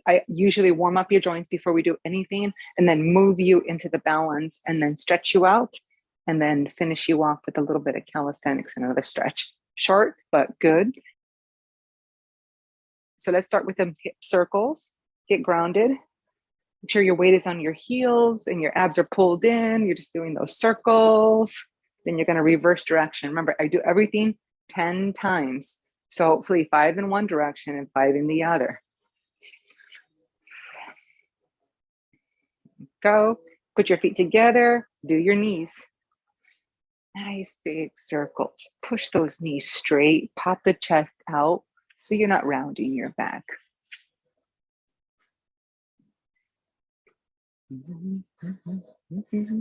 I usually warm up your joints before we do anything and then move you into the balance and then stretch you out and then finish you off with a little bit of calisthenics and another stretch. Short, but good. So let's start with the hip circles. Get grounded. Make sure your weight is on your heels and your abs are pulled in. You're just doing those circles. Then you're going to reverse direction. Remember, I do everything 10 times. So hopefully 5 in one direction and 5 in the other. Go. Put your feet together. Do your knees. Nice big circles. Push those knees straight. Pop the chest out so you're not rounding your back.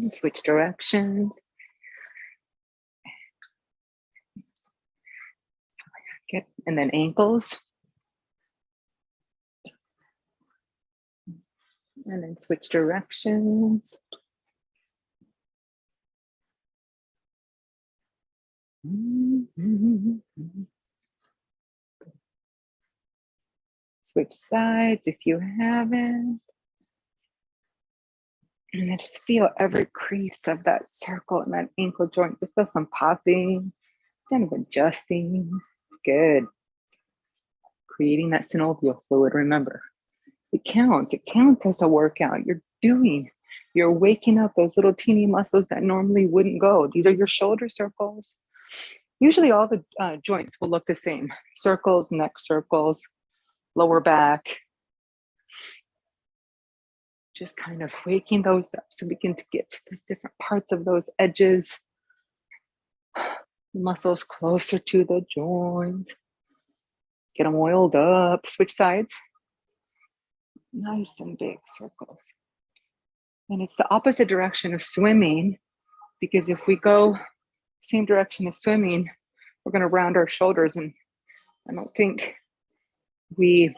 Switch directions. And then ankles. And then switch directions. Switch sides if you haven't. And then just feel every crease of that circle and that ankle joint. Just feel some popping, kind of adjusting. It's good. Creating that synovial fluid, remember. It counts. It counts as a workout. You're waking up those little teeny muscles that normally wouldn't go. These are your shoulder circles. Usually all the joints will look the same. Circles, neck circles, lower back. Just kind of waking those up so we can get to these different parts of those edges. Muscles closer to the joint. Get them oiled up. Switch sides. Nice and big circles. And it's the opposite direction of swimming, because if we go same direction as swimming, we're going to round our shoulders, and I don't think we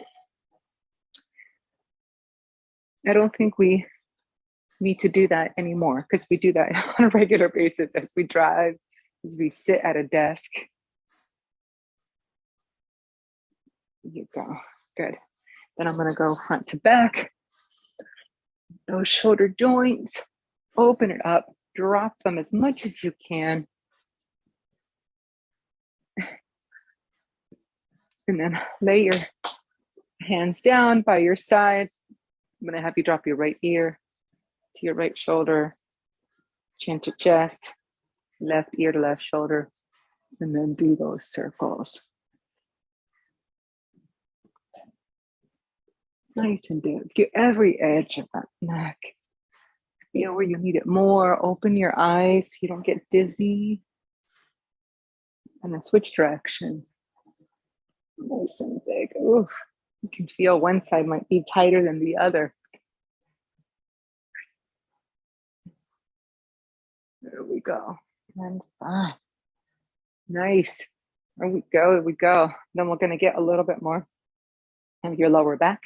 need to do that anymore, because we do that on a regular basis as we drive, as we sit at a desk. You go. Good. Then I'm going to go front to back. Those shoulder joints, open it up, drop them as much as you can. And then lay your hands down by your sides. I'm going to have you drop your right ear to your right shoulder, chin to chest, left ear to left shoulder, and then do those circles. Nice and big. Get every edge of that neck. Feel where you need it more. Open your eyes so you don't get dizzy. And then switch direction. Nice and big. Ooh, you can feel one side might be tighter than the other. There we go. And 5. Nice. There we go. There we go. Then we're going to get a little bit more of your lower back.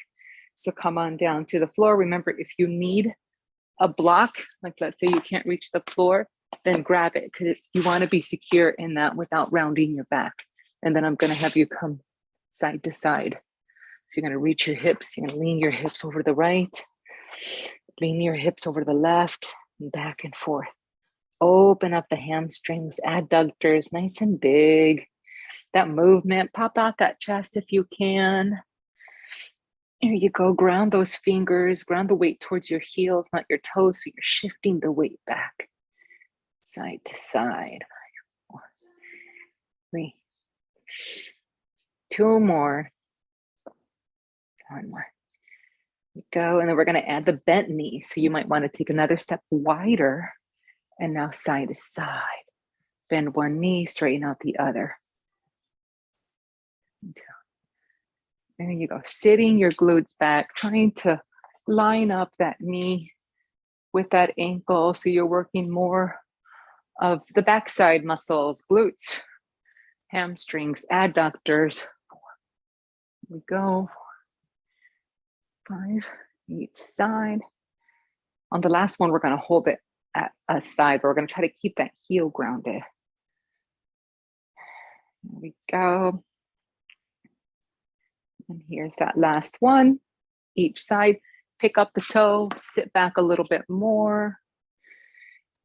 So come on down to the floor. Remember, if you need a block, like let's say you can't reach the floor, then grab it, because you want to be secure in that without rounding your back. And then I'm going to have you come side to side. So you're going to reach your hips. You're going to lean your hips over the right, lean your hips over the left, and back and forth. Open up the hamstrings, adductors, nice and big. That movement, pop out that chest if you can. There you go. Ground those fingers, ground the weight towards your heels, not your toes. So you're shifting the weight back, side to side. 1, 3, 2 more. 1 more. Go. And then we're going to add the bent knee. So you might want to take another step wider. And now side to side. Bend one knee, straighten out the other. There you go. Sitting your glutes back, trying to line up that knee with that ankle. So you're working more of the backside muscles, glutes, hamstrings, adductors. Here we go. 5 each side. On the last one, we're going to hold it at a side, but we're going to try to keep that heel grounded. There we go. And here's that last one. each side. Pick up the toe, sit back a little bit more.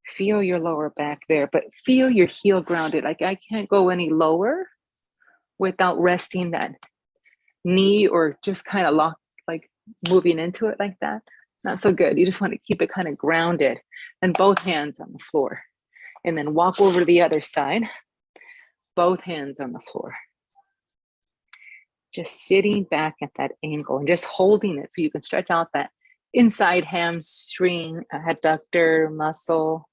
Feel your lower back there, but feel your heel grounded. Like I can't go any lower without resting that knee or just kind of lock, like moving into it like that. Not so good. You just want to keep it kind of grounded and both hands on the floor. And then walk over to the other side, both hands on the floor. Just sitting back at that angle and just holding it so you can stretch out that inside hamstring, adductor muscle.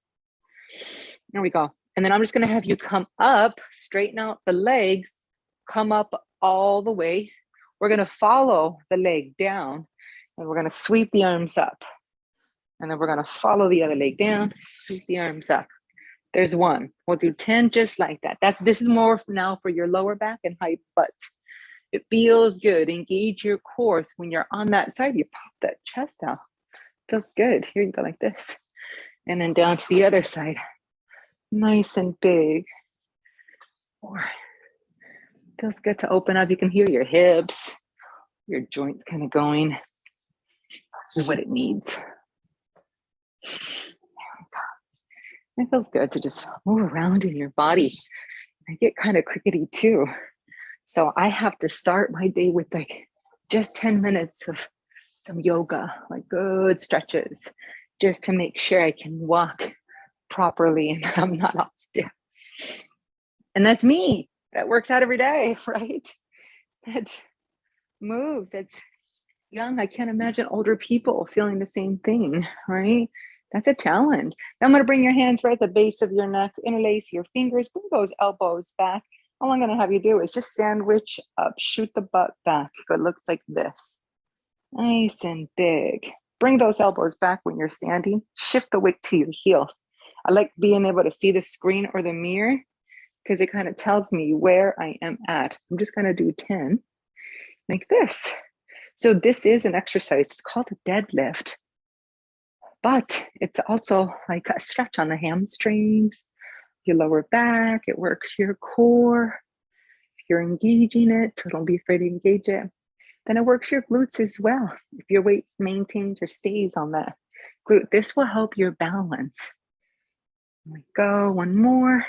There we go. And then I'm just going to have you come up, straighten out the legs, come up all the way. We're going to follow the leg down and we're going to sweep the arms up. And then we're going to follow the other leg down, sweep the arms up. There's one. We'll do 10 just like that. This is more now for your lower back and high butt. It feels good. Engage your core. So when you're on that side, you pop that chest out. Feels good. Here you go like this. And then down to the other side. Nice and big. Feels good to open up. You can hear your hips, your joints kind of going. This is what it needs. It feels good to just move around in your body. I get kind of crickety too. So I have to start my day with like just 10 minutes of some yoga, like good stretches, just to make sure I can walk properly and I'm not all stiff. And that's me. That works out every day, right? That moves. That's young. I can't imagine older people feeling the same thing, right? That's a challenge. Now I'm going to bring your hands right at the base of your neck, interlace your fingers, bring those elbows back. All I'm going to have you do is just sandwich up, shoot the butt back. It looks like this. Nice and big. Bring those elbows back when you're standing. Shift the weight to your heels. I like being able to see the screen or the mirror because it kind of tells me where I am at. I'm just going to do 10 like this. So this is an exercise. It's called a deadlift. But it's also like a stretch on the hamstrings, your lower back. It works your core. If you're engaging it, so don't be afraid to engage it. Then it works your glutes as well. If your weight maintains or stays on that glute, this will help your balance. There we go, one more.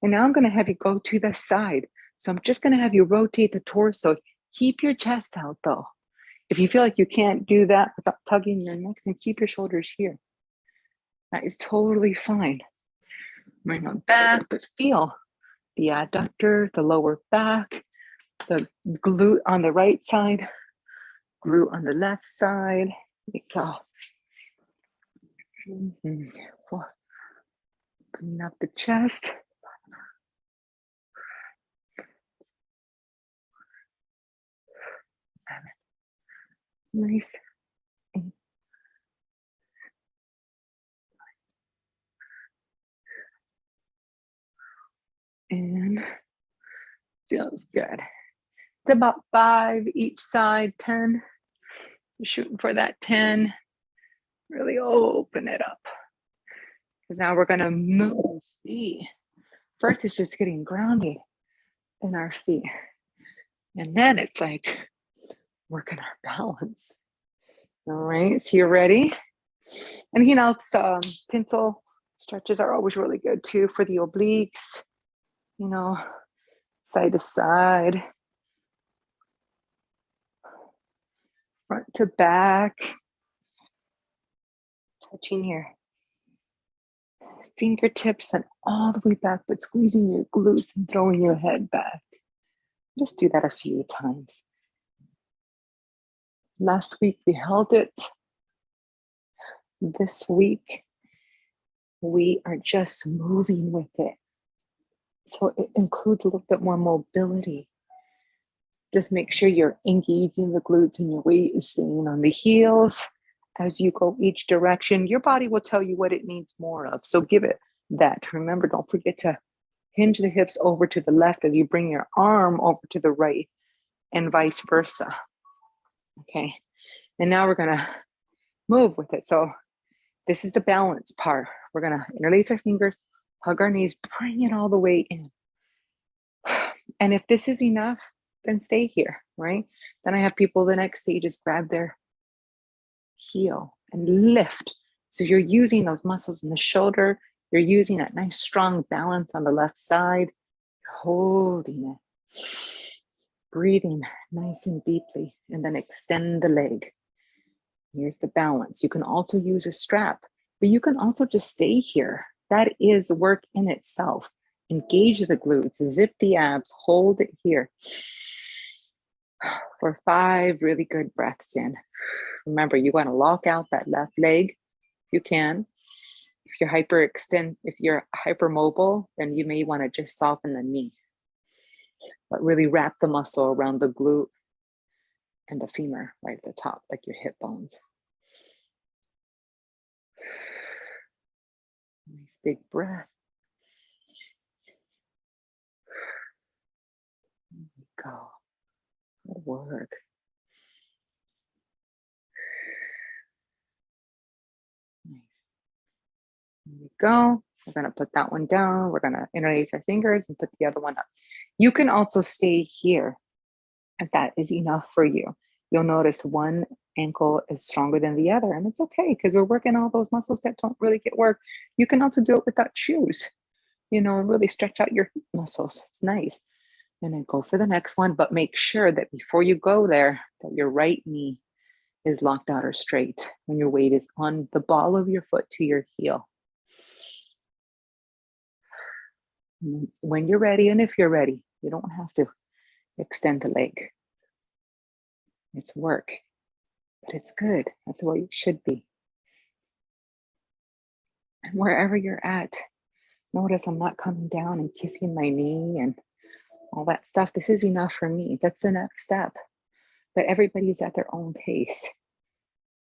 And now I'm going to have you go to the side. So I'm just going to have you rotate the torso. Keep your chest out though. If you feel like you can't do that without tugging your neck, then keep your shoulders here. That is totally fine. Bring them back, but feel the adductor, the lower back, the glute on the right side, glute on the left side. There you go. Clean up the chest. Nice. And feels good. It's about 5 each side, 10. You're shooting for that 10. Really open it up. Because now we're going to move feet. First, it's just getting grounded in our feet. And then it's like working our balance. All right, so you're ready. And you know, pencil stretches are always really good too for the obliques, you know, side to side, front to back, touching your fingertips and all the way back, but squeezing your glutes and throwing your head back. Just do that a few times. Last week we held it. This week we are just moving with it. So it includes a little bit more mobility. Just make sure you're engaging the glutes and your weight is staying on the heels. As you go each direction, your body will tell you what it needs more of. So give it that. Remember, don't forget to hinge the hips over to the left as you bring your arm over to the right and vice versa. Okay. And now we're going to move with it. So this is the balance part. We're going to interlace our fingers, hug our knees, bring it all the way in. And if this is enough, then stay here, right? Then I have people, the next stage is grab their heel, and lift. So you're using those muscles in the shoulder. You're using that nice strong balance on the left side. You're holding it. Breathing nice and deeply, and then extend the leg. Here's the balance. You can also use a strap, but you can also just stay here. That is work in itself. Engage the glutes, zip the abs, hold it here for 5 really good breaths in. Remember, you want to lock out that left leg if you can. If you're hypermobile, then you may want to just soften the knee, but really wrap the muscle around the glute and the femur right at the top, like your hip bones. Nice big breath. There we go. Good work. Nice. There we go. We're going to put that one down. We're going to interlace our fingers and put the other one up. You can also stay here if that is enough for you. You'll notice one ankle is stronger than the other, and it's okay because we're working all those muscles that don't really get work. You can also do it without shoes, and really stretch out your muscles. It's nice. And then go for the next one, but make sure that before you go there, that your right knee is locked out or straight when your weight is on the ball of your foot to your heel. And when you're ready, and if you're ready, you don't have to extend the leg. It's work, but it's good. That's what it should be. And wherever you're at, notice I'm not coming down and kissing my knee and all that stuff. This is enough for me. That's the next step. But everybody's at their own pace.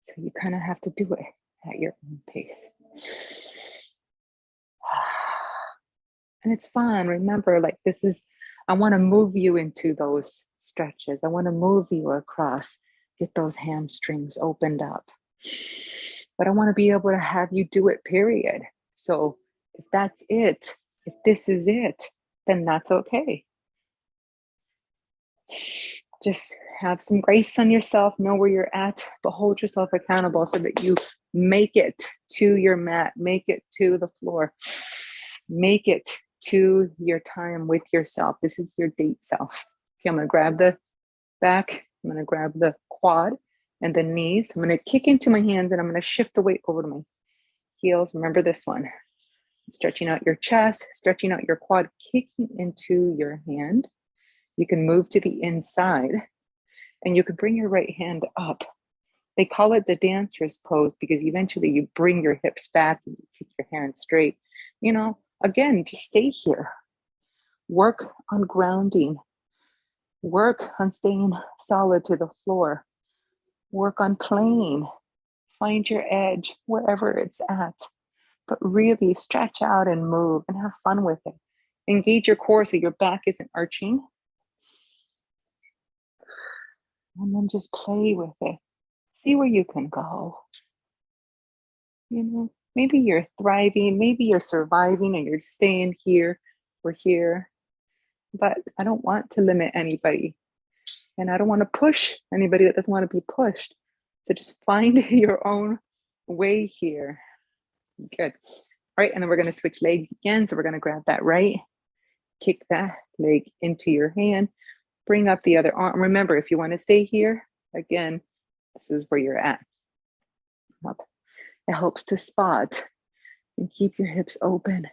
So you kind of have to do it at your own pace. And it's fun. Remember, I want to move you into those stretches. I want to move you across, get those hamstrings opened up. But I want to be able to have you do it, period. So if that's it, if this is it, then that's okay. Just have some grace on yourself, know where you're at, but hold yourself accountable so that you make it to your mat, make it to the floor, make it to your time with yourself. This is your date self. Okay, I'm going to grab the back, I'm going to grab the quad and the knees. I'm going to kick into my hands and I'm going to shift the weight over to my heels. Remember this one. Stretching out your chest, stretching out your quad, kicking into your hand. You can move to the inside and you can bring your right hand up. They call it the dancer's pose because eventually you bring your hips back and you keep your hand straight. Again, just stay here. Work on grounding. Work on staying solid to the floor. Work on playing. Find your edge wherever it's at. But really stretch out and move and have fun with it. Engage your core so your back isn't arching. And then just play with it. See where you can go. Maybe you're thriving, maybe you're surviving and you're staying here. We're here. But I don't want to limit anybody. And I don't want to push anybody that doesn't want to be pushed. So just find your own way here. Good. All right, and then we're going to switch legs again. So we're going to grab that right, kick that leg into your hand, bring up the other arm. Remember, if you want to stay here, again, this is where you're at. Up. It helps to spot and keep your hips open.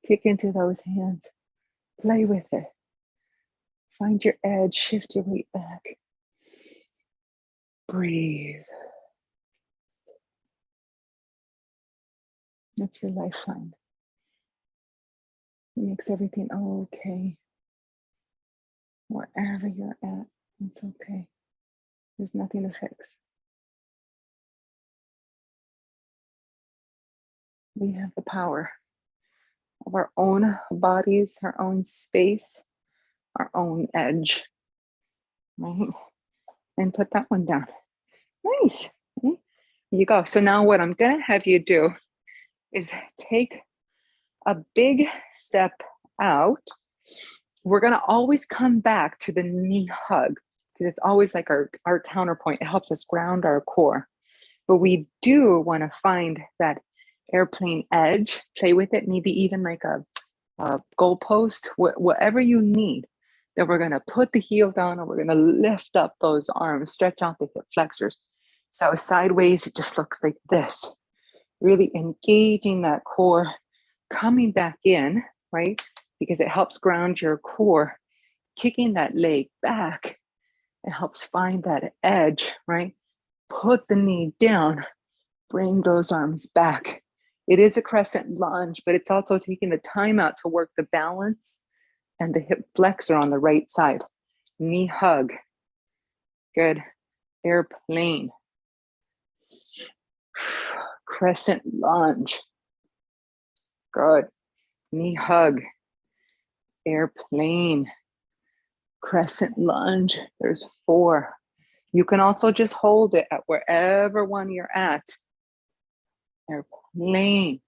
Kick into those hands. Play with it. Find your edge. Shift your weight back. Breathe. That's your lifeline. It makes everything okay. Wherever you're at, it's okay. There's nothing to fix. We have the power of our own bodies, our own space, our own edge, right? And put that one down. Nice. Here you go. So now what I'm going to have you do is take a big step out. We're going to always come back to the knee hug because it's always like our counterpoint. It helps us ground our core. but we do want to find that airplane edge, play with it, maybe even like a goalpost, whatever you need. Then we're going to put the heel down and we're going to lift up those arms, stretch out the hip flexors. So sideways, it just looks like this. Really engaging that core, coming back in, right? Because it helps ground your core, kicking that leg back. It helps find that edge, right? Put the knee down, bring those arms back. It is a crescent lunge, but it's also taking the time out to work the balance and the hip flexor on the right side. Knee hug. Good. Airplane. Crescent lunge. Good. Knee hug. Airplane. Crescent lunge. There's 4. You can also just hold it at wherever one you're at. Airplane.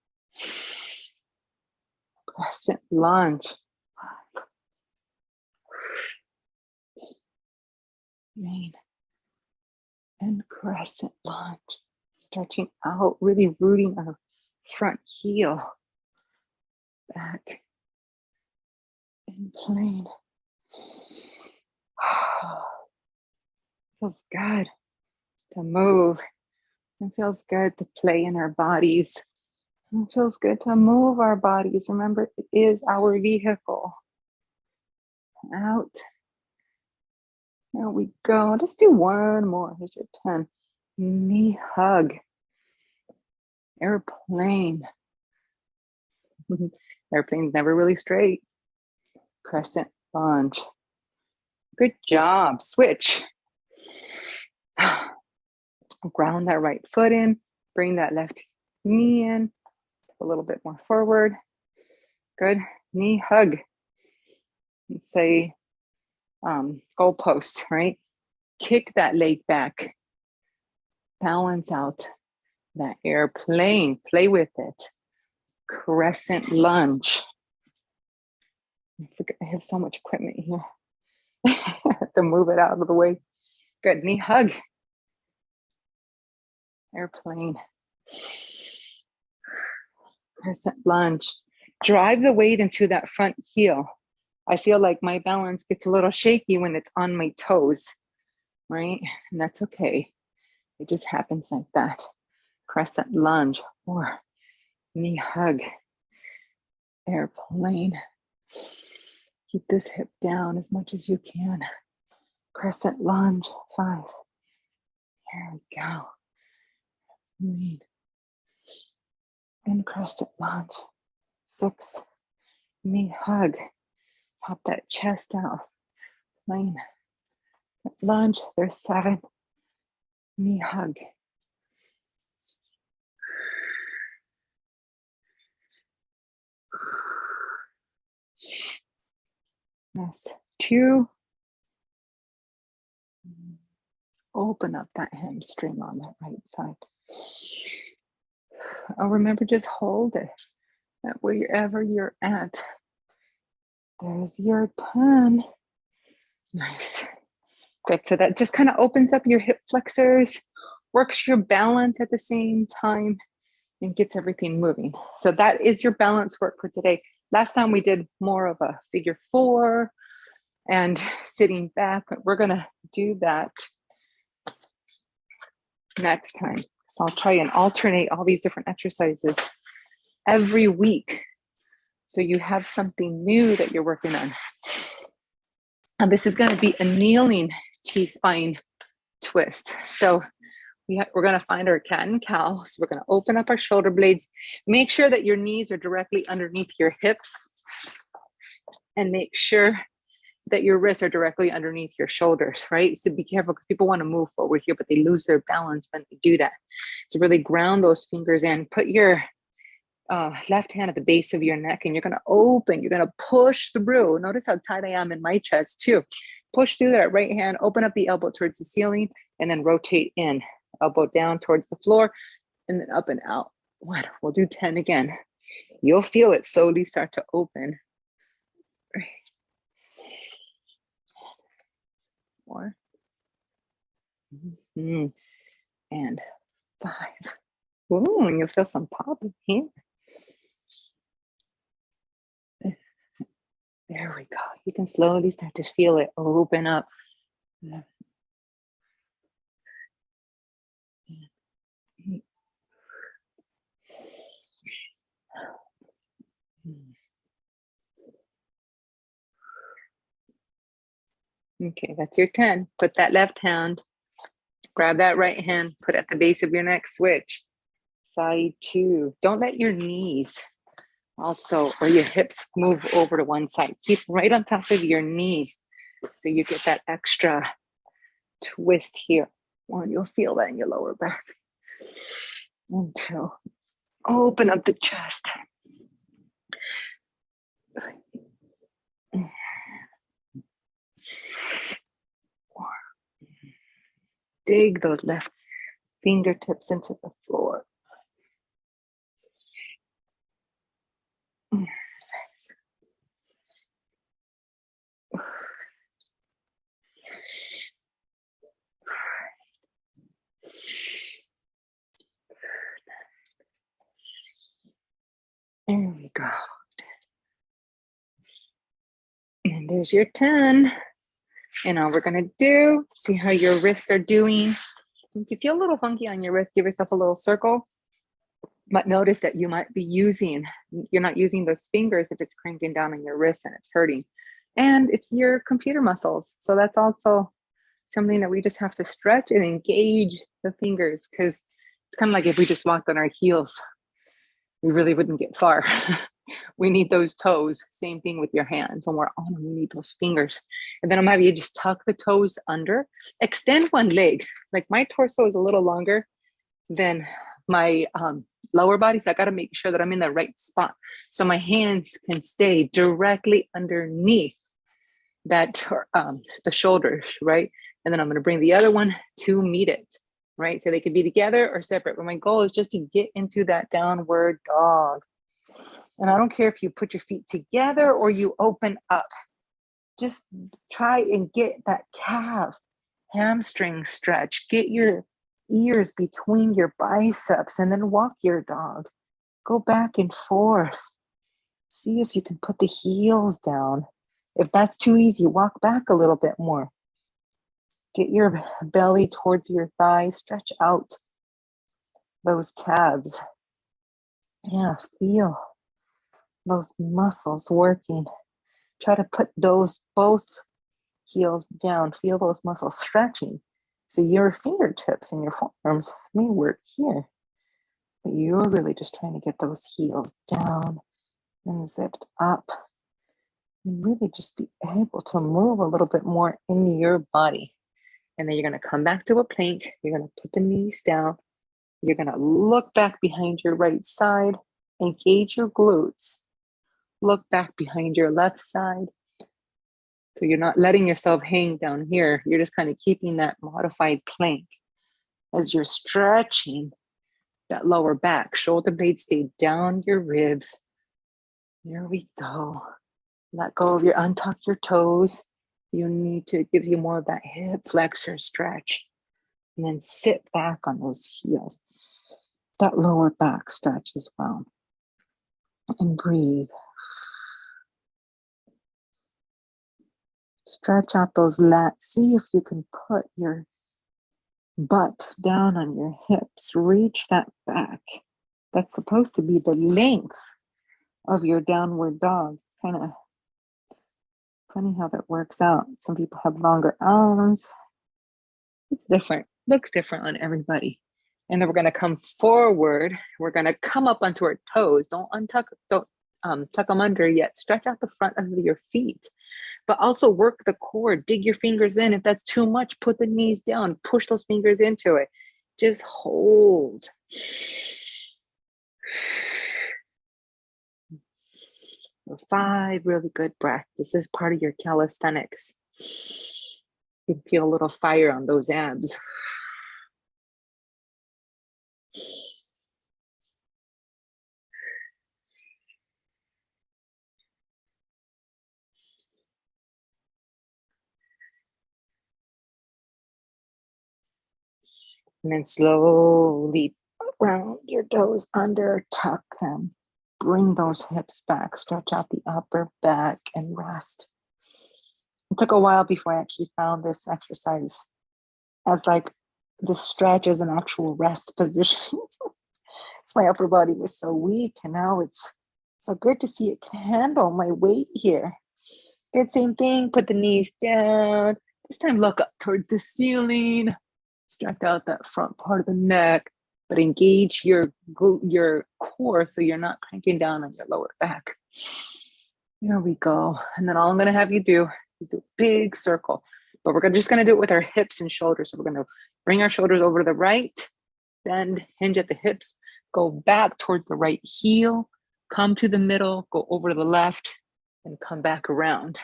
Crescent lunge. Airplane. And crescent lunge. Stretching out, really rooting our front heel. Back. And plane. Feels good to move. It feels good to play in our bodies. It feels good to move our bodies. Remember, it is our vehicle. Out. There we go. Let's do one more. Here's your 10. Knee hug. Airplane. Airplane's never really straight. Crescent lunge. Good job. Switch. Ground that right foot in. Bring that left knee in. A little bit more forward. Good. Knee hug. And say goalpost, right? Kick that leg back. Balance out that airplane. Play with it. Crescent lunge. I have so much equipment here. I have to move it out of the way. Good. Knee hug. Airplane. Crescent lunge. Drive the weight into that front heel. I feel like my balance gets a little shaky when it's on my toes, right? And that's okay. It just happens like that. Crescent lunge or knee hug. Airplane. Keep this hip down as much as you can. Crescent lunge. 5. Here we go. Breathe. And crescent lunge. 6. Knee hug. Pop that chest out. Plane. Lunge. There's 7. Knee hug. That's 2. Open up that hamstring on that right side. Oh, remember, just hold it at wherever you're at. There's your 10. Nice. Good. So that just kind of opens up your hip flexors, works your balance at the same time, and gets everything moving. So that is your balance work for today. Last time we did more of a figure 4 and sitting back. We're going to do that next time. So I'll try and alternate all these different exercises every week. So you have something new that you're working on. And this is going to be a kneeling T-spine twist. So we're going to find our cat and cow. So we're going to open up our shoulder blades. Make sure that your knees are directly underneath your hips. And make sure that your wrists are directly underneath your shoulders, right? So be careful because people want to move forward here, but they lose their balance when they do that. So really ground those fingers in. Put your left hand at the base of your neck and you're going to open. You're going to push through. Notice how tight I am in my chest too. Push through that right hand. Open up the elbow towards the ceiling and then rotate in. Elbow down towards the floor and then up and out. 1. We'll do 10 again. You'll feel it slowly start to open. 4. And 5. Ooh, and you'll feel some pop here. There we go. You can slowly start to feel it open up. Okay, that's your 10. Put that left hand, grab that right hand, put it at the base of your neck, switch. Side 2. Don't let your knees also, or your hips move over to one side. Keep right on top of your knees so you get that extra twist here. One, you'll feel that in your lower back. And 2. Open up the chest. Dig those left fingertips into the floor. There we go. And there's your 10. And all we're gonna do, see how your wrists are doing. If you feel a little funky on your wrist, give yourself a little circle. But notice that you might be you're not using those fingers if it's cranking down on your wrist and it's hurting. And it's your computer muscles. So that's also something that we just have to stretch and engage the fingers, because it's kind of like if we just walked on our heels, we really wouldn't get far. We need those toes. Same thing with your hands. When we're on them, we need those fingers. And then I'm having you just tuck the toes under, extend one leg. Like my torso is a little longer than my lower body, so I got to make sure that I'm in the right spot so my hands can stay directly underneath that the shoulders, right? And then I'm going to bring the other one to meet it, right? So they could be together or separate, but my goal is just to get into that downward dog. And I don't care if you put your feet together or you open up. Just try and get that calf hamstring stretch. Get your ears between your biceps and then walk your dog. Go back and forth. See if you can put the heels down. If that's too easy, walk back a little bit more. Get your belly towards your thighs. Stretch out those calves. Yeah, feel those muscles working. Try to put those both heels down. Feel those muscles stretching. So your fingertips and your forearms may work here, but you're really just trying to get those heels down and zipped up. And really just be able to move a little bit more in your body. And then you're going to come back to a plank. You're going to put the knees down. You're going to look back behind your right side, engage your glutes. Look back behind your left side. So you're not letting yourself hang down here. You're just kind of keeping that modified plank as you're stretching that lower back. Shoulder blades stay down your ribs. There we go. Let go of untuck your toes. You need to, it gives you more of that hip flexor stretch. And then sit back on those heels. That lower back stretch as well. And breathe. Stretch out those lats. See if you can put your butt down on your hips. Reach that back. That's supposed to be the length of your downward dog. It's kind of funny how that works out. Some people have longer arms. It's different. Looks different on everybody. And then we're going to come forward. We're going to come up onto our toes. Don't tuck them under yet. Stretch out the front of your feet, but also work the core. Dig your fingers in. If that's too much, put the knees down. Push those fingers into it. Just hold. 5 really good breaths. This is part of your calisthenics. You can feel a little fire on those abs. And then slowly round your toes under, tuck them. Bring those hips back, stretch out the upper back and rest. It took a while before I actually found this exercise as like the stretch as an actual rest position. My upper body was so weak, and now it's so good to see it can handle my weight here. Good, same thing, put the knees down. This time look up towards the ceiling. Stretch out that front part of the neck, but engage your core so you're not cranking down on your lower back. There we go. And then all I'm going to have you do is do a big circle, but we're just going to do it with our hips and shoulders. So we're going to bring our shoulders over to the right, bend, hinge at the hips, go back towards the right heel, come to the middle, go over to the left, and come back around.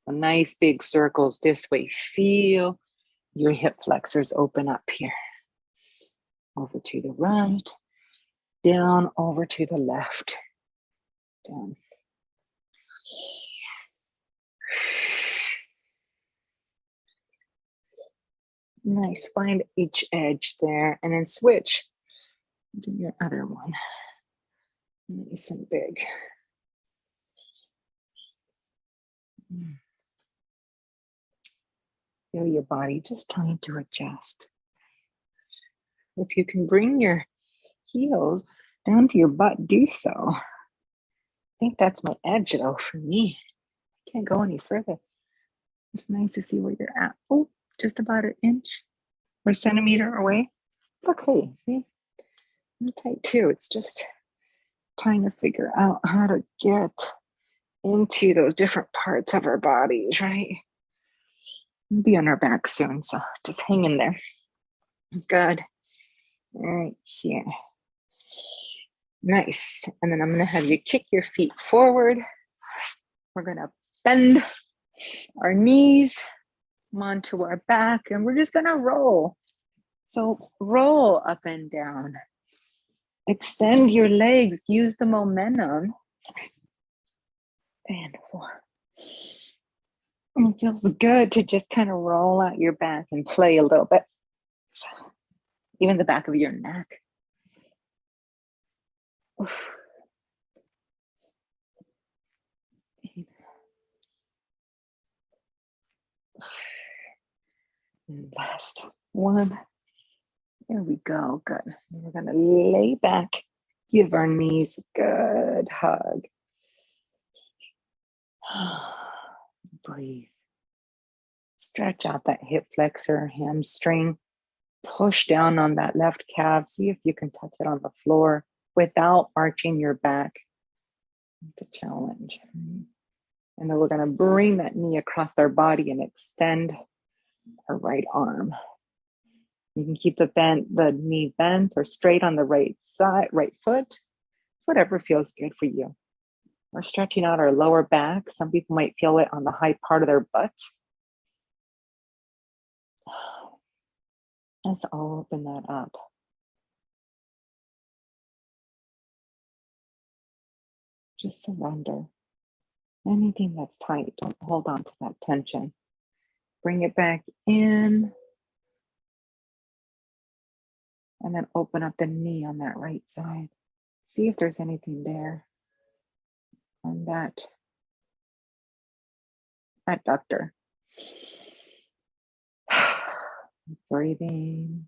So nice big circles this way. Feel your hip flexors open up here. Over to the right, down over to the left, down. Nice, find each edge there and then switch to your other one. Nice and big. Feel your body just trying to adjust. If you can bring your heels down to your butt, do so. I think that's my edge though for me. I can't go any further. It's nice to see where you're at. Oh, just about an inch or centimeter away. It's okay, see? I'm tight too. It's just trying to figure out how to get into those different parts of our bodies, right? We'll be on our back soon, so just hang in there. Good. All right, here. Nice. And then I'm going to have you kick your feet forward. We're going to bend our knees onto our back, and we're just going to roll. So roll up and down. Extend your legs. Use the momentum. And 4. It feels good to just kind of roll out your back and play a little bit. Even the back of your neck. And last one. There we go. Good. We're going to lay back. Give our knees a good hug. Breathe. Stretch out that hip flexor, hamstring. Push down on that left calf. See if you can touch it on the floor without arching your back. It's a challenge. And then we're going to bring that knee across our body and extend our right arm. You can keep the knee bent or straight on the right side, right foot, whatever feels good for you. We're stretching out our lower back. Some people might feel it on the high part of their butt. Let's open that up. Just surrender. Anything that's tight, don't hold on to that tension. Bring it back in. And then open up the knee on that right side. See if there's anything there on that adductor. Breathing.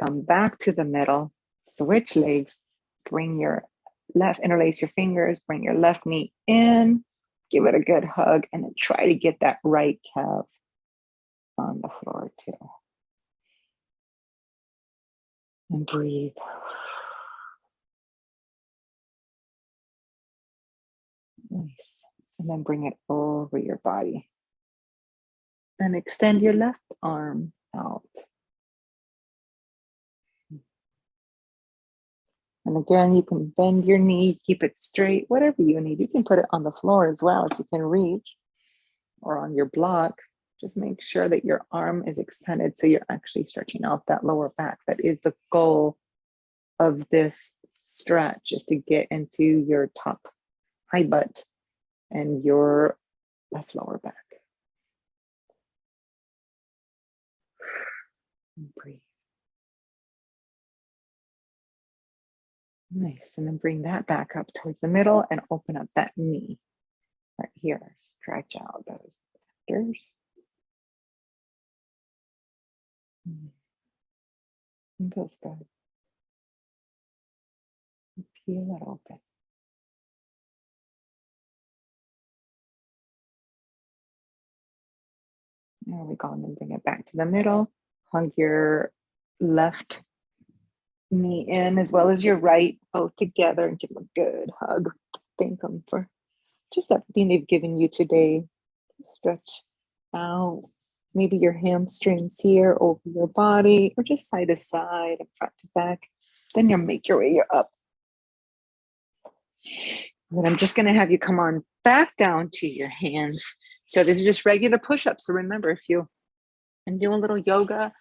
Come back to the middle. Switch legs. Bring your left, interlace your fingers. Bring your left knee in. Give it a good hug. And then try to get that right calf on the floor too. And breathe. Nice. And then bring it over your body. And extend your left arm out. And again, you can bend your knee, keep it straight, whatever you need. You can put it on the floor as well if you can reach, or on your block. Just make sure that your arm is extended so you're actually stretching out that lower back. That is the goal of this stretch, is to get into your top high butt and your left lower back. And breathe. Nice. And then bring that back up towards the middle and open up that knee right here. Stretch out those fingers. It feels good. Peel it open. There we go. And then bring it back to the middle. Hug your left knee in as well as your right, both together, and give them a good hug. Thank them for just everything they've given you today. Stretch out. Maybe your hamstrings here over your body, or just side to side and front to back. Then you'll make your way up. And I'm just going to have you come on back down to your hands. So this is just regular push-ups. So remember, if you and do a little yoga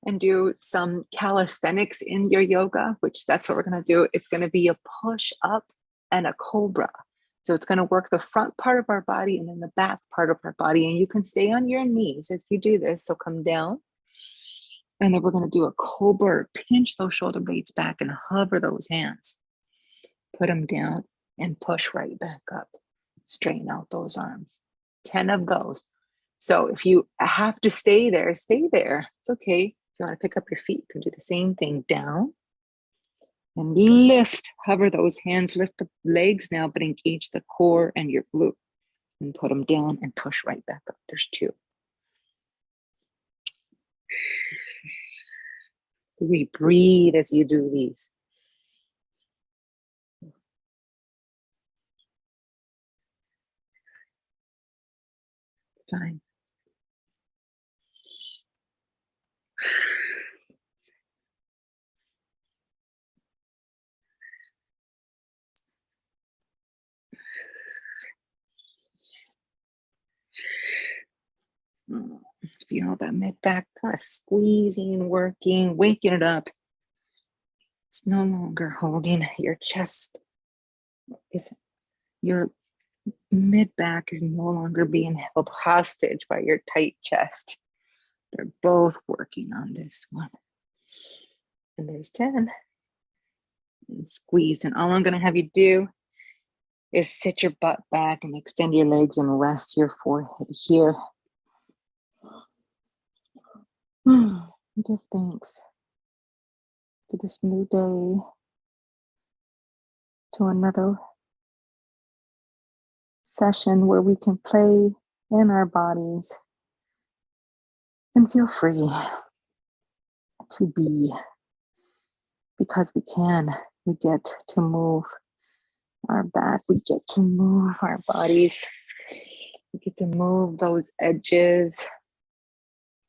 and do some calisthenics in your yoga, which that's what we're going to do. It's going to be a push up and a cobra. So it's going to work the front part of our body and then the back part of our body. And you can stay on your knees as you do this. So come down. And then we're going to do a cobra. Pinch those shoulder blades back and hover those hands. Put them down and push right back up. Straighten out those arms. 10 of those. So if you have to stay there, stay there. It's okay. If you want to pick up your feet, you can do the same thing. Down and lift. Hover those hands. Lift the legs now, but engage the core and your glute. And put them down and push right back up. There's 2. 3. Breathe as you do these. Fine. Feel that mid back kind of squeezing, working, waking it up. It's no longer holding your chest. Your mid back is no longer being held hostage by your tight chest. They're both working on this one. And there's 10. And squeeze. And all I'm going to have you do is sit your butt back and extend your legs and rest your forehead here. Give thanks to this new day, to another session where we can play in our bodies and feel free to be, because we can. We get to move our back, we get to move our bodies, we get to move those edges,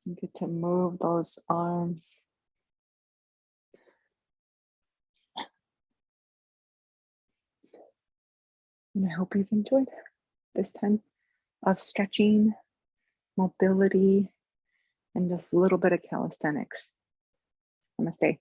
we get to move those arms. And I hope you've enjoyed this time of stretching, mobility, and just a little bit of calisthenics. Namaste.